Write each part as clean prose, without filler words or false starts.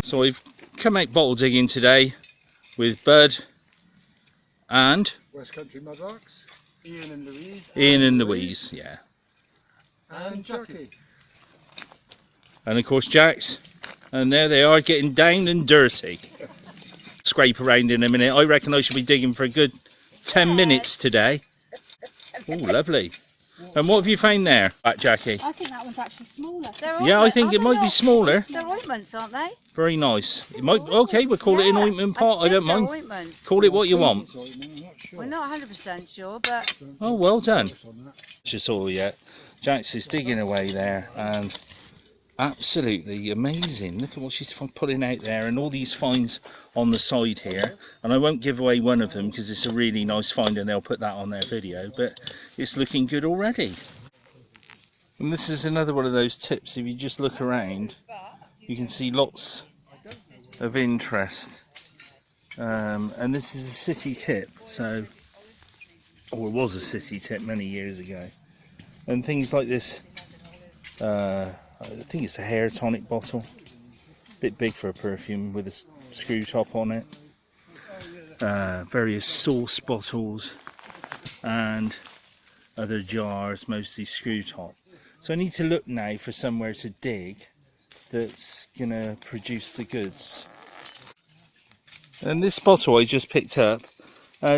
So we've come out bottle digging today with Bud and West Country Mudlarks, Ian and Louise. Ian and Louise, yeah. And Jackie. And of course Jax. And there they are, getting down and dirty. Scrape around in a minute. I reckon I should be digging for a good 10 minutes today. Oh, lovely. And what have you found there, Jackie? I think that one's actually smaller. Yeah, I think it might be smaller. They're ointments, aren't they? Very nice. It might. Okay, we'll call it an ointment pot. I don't mind. Ointments. Call it what you want. We're not 100% sure, but... Oh, well done. Just all yet. Jax is digging away there, and absolutely amazing. Look at what she's putting out there, and all these finds on the side here. And I won't give away one of them because it's a really nice find, and they'll put that on their video. But it's looking good already. And this is another one of those tips. If you just look around, you can see lots of interest. And this is a city tip, so, or it was a city tip many years ago. And things like this, I think it's a hair tonic bottle, a bit big for a perfume with a screw top on it. Various sauce bottles and other jars, mostly screw top. So I need to look now for somewhere to dig that's going to produce the goods. And this bottle I just picked up,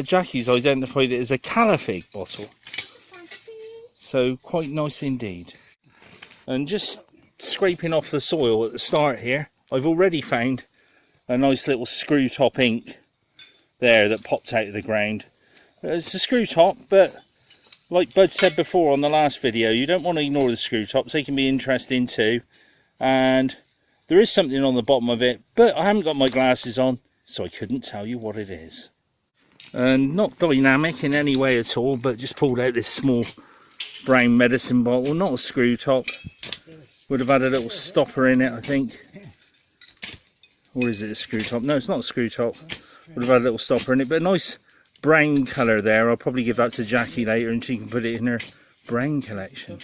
Jackie's identified it as a Califig bottle. So quite nice indeed. And just scraping off the soil at the start here, I've already found a nice little screw top ink there that popped out of the ground. It's a screw top, but like Bud said before on the last video, you don't want to ignore the screw tops. They can be interesting too. And there is something on the bottom of it, but I haven't got my glasses on, so I couldn't tell you what it is. And not dynamic in any way at all, but just pulled out this small brown medicine bottle, not a screw top. Would have had a little stopper in it, I think. Or is it a screw top? No, it's not a screw top. Would have had a little stopper in it, but a nice brown colour there. I'll probably give that to Jackie later and she can put it in her brown collection.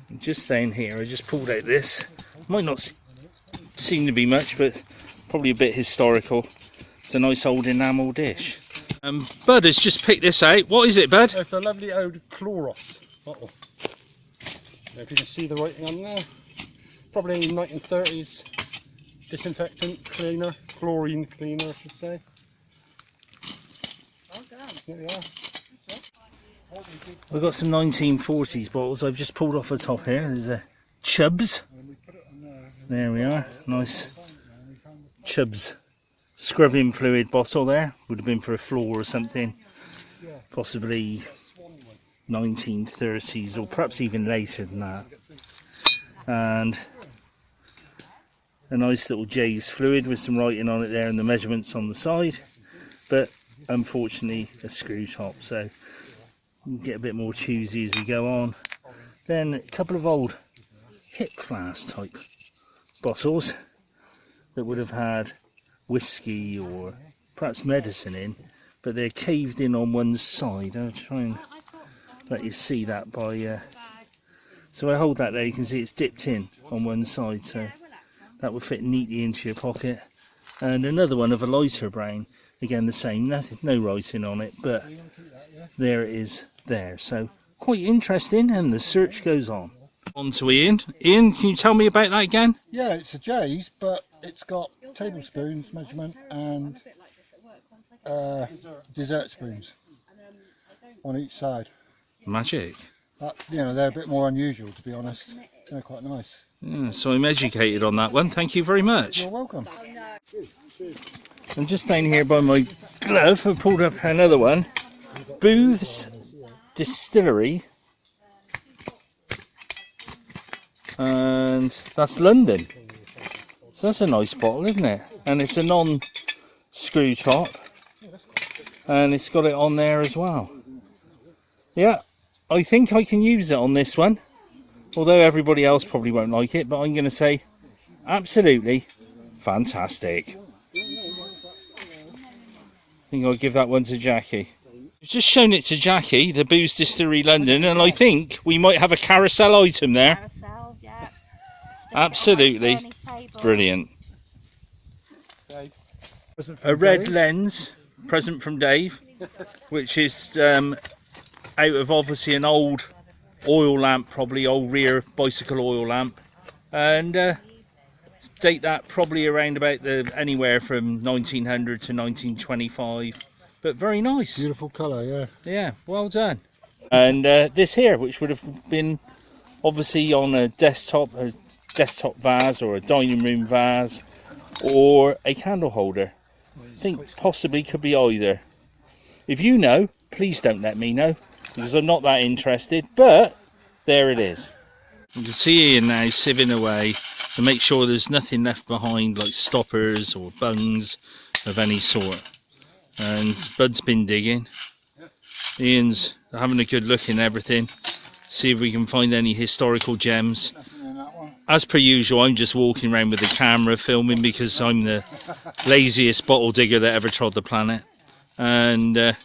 And just down here, I just pulled out this. Might not seem to be much, but probably a bit historical. It's a nice old enamel dish. Bud has just picked this out. What is it, Bud? It's a lovely old Chloros bottle. If you can see the writing on there. Probably 1930s disinfectant cleaner, chlorine cleaner I should say. Well done. There we are. We've got some 1940s bottles I've just pulled off the top here. There's a Chubbs. There we are. Nice Chubbs scrubbing fluid bottle there. Would have been for a floor or something. Possibly 1930s or perhaps even later than that. And a nice little J's fluid with some writing on it there and the measurements on the side. But unfortunately a screw top, so we'll get a bit more choosy as we go on. Then a couple of old hip flask type bottles that would have had whiskey or perhaps medicine in, but they're caved in on one side. I'll try and let you see that by so I hold that there, you can see it's dipped in on one side, so that would fit neatly into your pocket. And another one of a lighter brown, again the same, nothing, no writing on it, but there it is there. So quite interesting, and the search goes on. On to Ian. Ian, can you tell me about that again? Yeah, it's a J's, but it's got tablespoons measurement and dessert spoons on each side. Magic. But, you know, they're a bit more unusual, to be honest. They're quite nice. Yeah, so I'm educated on that one. Thank you very much. You're welcome. I'm just down here by my glove. I've pulled up another one. Booth's Distillery. And that's London. So that's a nice bottle, isn't it? And it's a non-screw top. And it's got it on there as well. Yeah, I think I can use it on this one. Although everybody else probably won't like it, but I'm going to say absolutely fantastic. I think I'll give that one to Jackie. I've just shown it to Jackie, the Booth's Distillery London, and I think we might have a carousel item there. Carousel, yeah. Absolutely brilliant. Dave. A red lens, present from Dave, which is out of obviously an old oil lamp, probably old rear bicycle oil lamp, and date that probably around about anywhere from 1900 to 1925, but very nice. Beautiful colour, yeah. Yeah, well done. And this here, which would have been obviously on a desktop vase or a dining room vase or a candle holder. I think possibly could be either. If you know, please don't let me know, because I'm not that interested, but there it is. You can see Ian now sieving away to make sure there's nothing left behind, like stoppers or bungs of any sort. And Bud's been digging. Ian's having a good look in everything, see if we can find any historical gems. As per usual, I'm just walking around with the camera filming because I'm the laziest bottle digger that ever trod the planet. And they're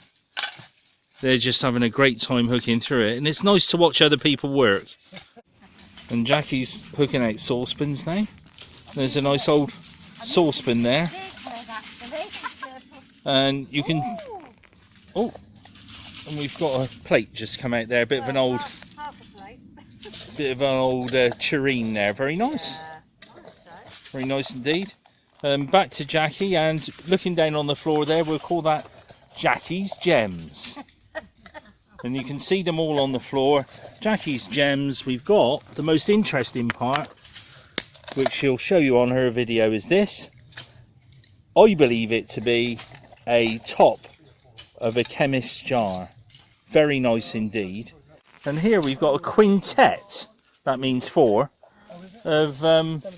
just having a great time hooking through it. And it's nice to watch other people work. And Jackie's hooking out saucepans now. There's a nice old saucepan there. And you can... Oh! And we've got a plate just come out there. A bit of an old... tureen there. Very nice. Very nice indeed. Back to Jackie, and looking down on the floor there, we'll call that Jackie's Gems. And you can see them all on the floor. Jackie's Gems. We've got the most interesting part, which she'll show you on her video, is this. I believe it to be a top of a chemist's jar. Very nice indeed. And here we've got a quintet, that means 4, of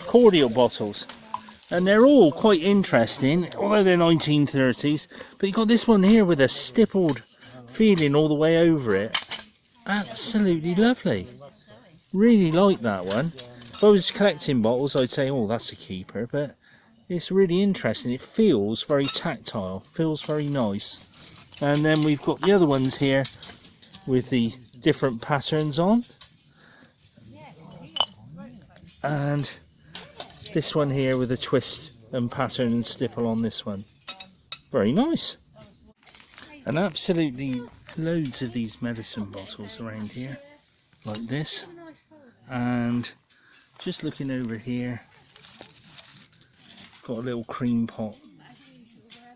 cordial bottles. And they're all quite interesting, although they're 1930s. But you've got this one here with a stippled feeling all the way over it. Absolutely lovely. Really like that one. If I was collecting bottles, I'd say, oh, that's a keeper. But it's really interesting. It feels very tactile, feels very nice. And then we've got the other ones here with the different patterns on, and this one here with a twist and pattern and stipple on this one. Very nice. And absolutely loads of these medicine bottles around here like this. And just looking over here, got a little cream pot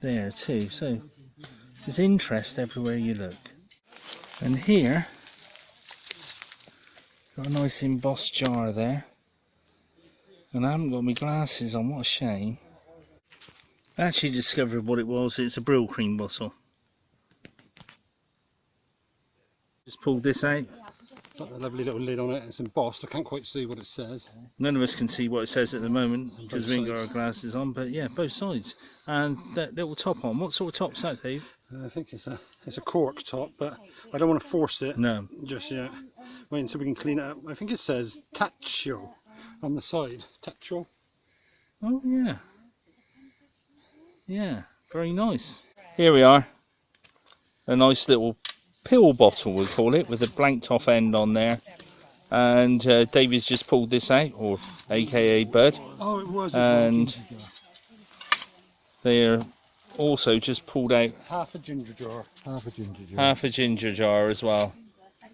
there too, so there's interest everywhere you look. And here, got a nice embossed jar there. And I haven't got my glasses on, what a shame. I actually discovered what it was. It's a Brill cream bottle. Just pulled this out. Got a lovely little lid on it. It's embossed. I can't quite see what it says. None of us can see what it says at the moment because we ain't got our glasses on, but yeah, both sides. And that little top on. What sort of top's that, Dave? I think it's a cork top, but I don't want to force it just yet. Wait until we can clean it up. I think it says Tacho on the side. Tacho. Oh yeah. Yeah, very nice. Here we are. A nice little pill bottle, we call it, with a blank top end on there. And David's just pulled this out, or aka Bud. Oh, it was. And they're also just pulled out half a ginger jar. Half a ginger jar as well.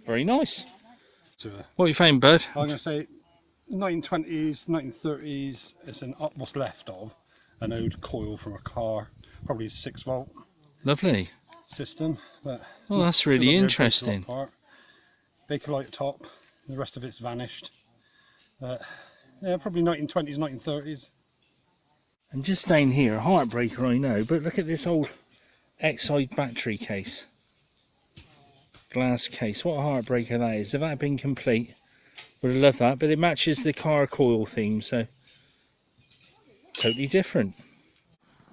Very nice. What have you found, Bud? I'm going to say 1920s, 1930s. It's what's left of an old coil from a car, probably a 6-volt Lovely. system. But well, that's really interesting. Bakelite top. The rest of it's vanished. Yeah, probably 1920s, 1930s. And just down here, heartbreaker I know, but look at this old Exide battery case. Glass case, what a heartbreaker that is. If that had been complete, would have loved that, but it matches the car coil theme, so totally different.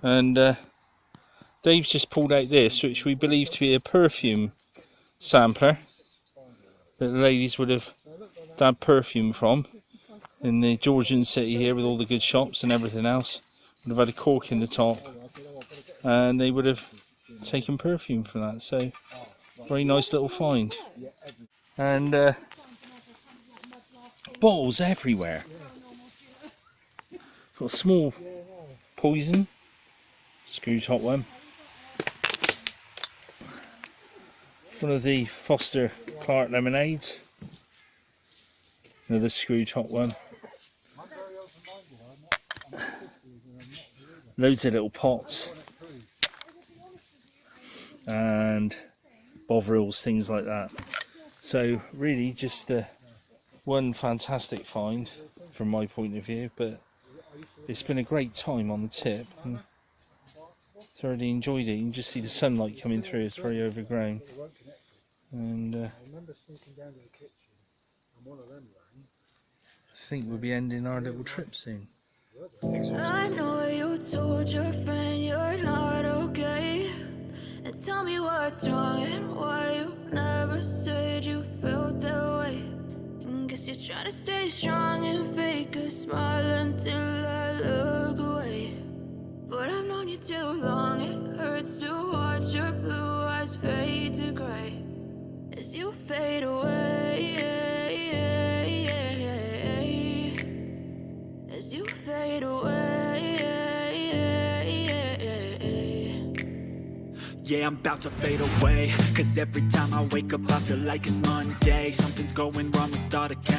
And Dave's just pulled out this, which we believe to be a perfume sampler that the ladies would have had perfume from in the Georgian city here with all the good shops and everything else. Would have had a cork in the top and they would have taken perfume from that, so very nice little find. And bottles everywhere. Got small poison screw top one. One of the Foster Clark lemonades. Another screw top one. Loads of little pots and bovrils, things like that. So really just one fantastic find from my point of view, but it's been a great time on the tip and thoroughly enjoyed it. You can just see the sunlight coming through, it's very overgrown. And I think we'll be ending our little trip soon. I know you told your friend you're not okay, and tell me what's wrong and why you never said you felt that way. And guess you're trying to stay strong and fake a smile until I look away. But I've known you too long, it hurts to watch your blue eyes fade to grey as you fade away, as you fade away. Yeah, I'm about to fade away, 'cause every time I wake up I feel like it's Monday. Something's going wrong with all the chemistry.